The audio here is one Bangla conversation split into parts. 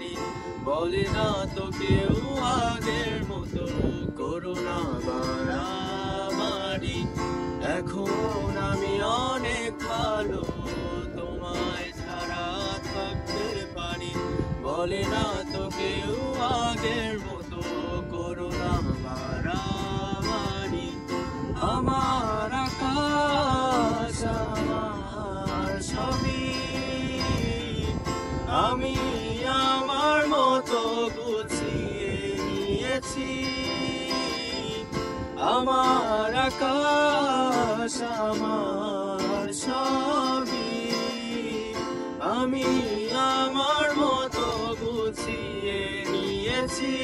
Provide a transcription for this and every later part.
পারি, বলে না তো কেউ আগের মতো করো না বাড়াবাড়ি। এখন আমি অনেক ভালো, তোমায় ছাড়া থাকতে পারি, বলে না তো কেউ আগের মতো করো না বাড়াবাড়ি। আমার আকাশ আমার সবই, আমি আমার মতো গুছিয়ে নিয়েছি। আমার আকাশ আমার সবই, আমি আমার মতো গুছিয়ে নিয়েছি।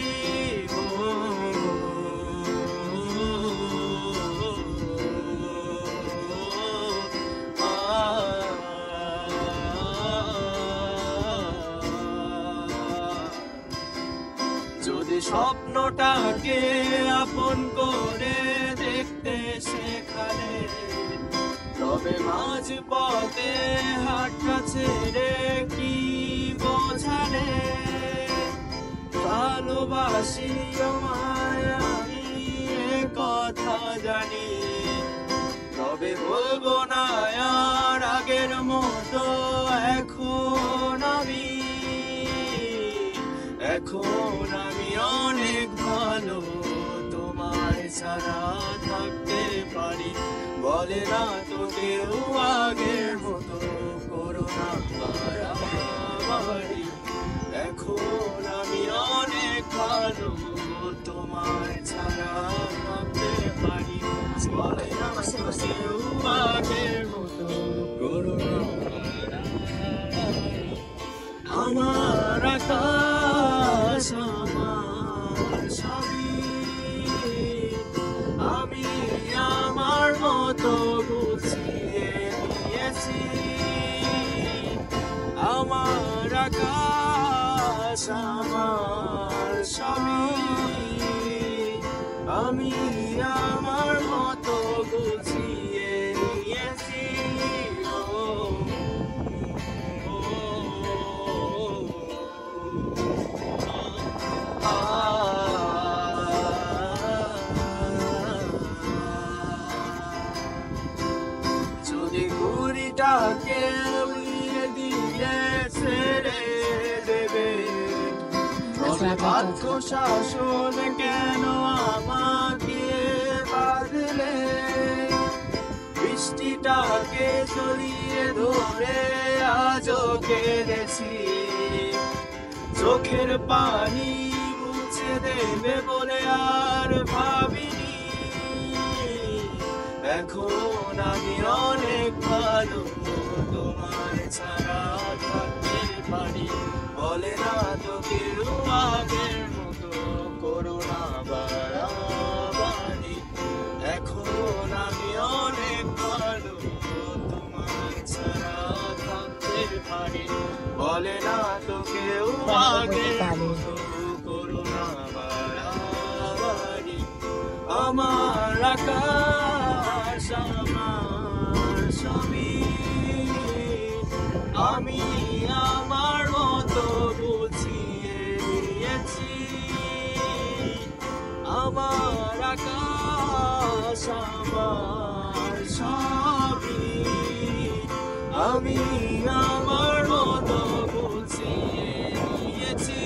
যদি স্বপ্নটাকে আপন করে দেখতে শেখালে, তবে মাঝ পথে হাতটা ছেড়ে কি বোঝালে। ভালোবাসি তোমায় আমি কথা জানি, তবে বলবো না আর আগের মতো। এখন আমি অনেক ভালো, তোমায় ছাড়া থাকতে পারি, বলে না তো কেউ আগের মতো করো না বাড়াবাড়ি। এখন আমি অনেক ভালো, তোমায় ছাড়া থাকতে পারি, বলে না তো কেউ আগের মতো করো না বাড়াবাড়ি। আমার আকাশ আমার সবই, আমি আমার মতো গুছিয়ে নিয়েছি। আমার আকাশ আমার সবই, আমি আমার মতো গুছিয়ে নিয়েছি। যদি ঘুড়িটাকে উড়িয়ে দিয়ে ছেড়ে দেবে, বাধ্য শাসন কেন আমাকে বাঁধলে। বৃষ্টিটাকে জড়িয়ে ধরে আজও কেঁদেছি, চোখের পানি মুছে দেবে বলে আর ভাবিনি। এখন আমি অনেক ভালো, তোমায় ছাড়া থাকতে পারি, বলে না তো কেউ আগের মতো করো না বাড়াবাড়ি। এখন আমি অনেক ভালো, তোমায় ছাড়া থাকতে পারি, বলে না তো কেউ আগের মতো করো না বাড়াবাড়ি। আমার আকাশ আমার সবই, আমি আমার মতো গুছিয়ে নিয়েছি। আমার আকাশ আমার সবই, আমি আমার মতো গুছিয়ে নিয়েছি।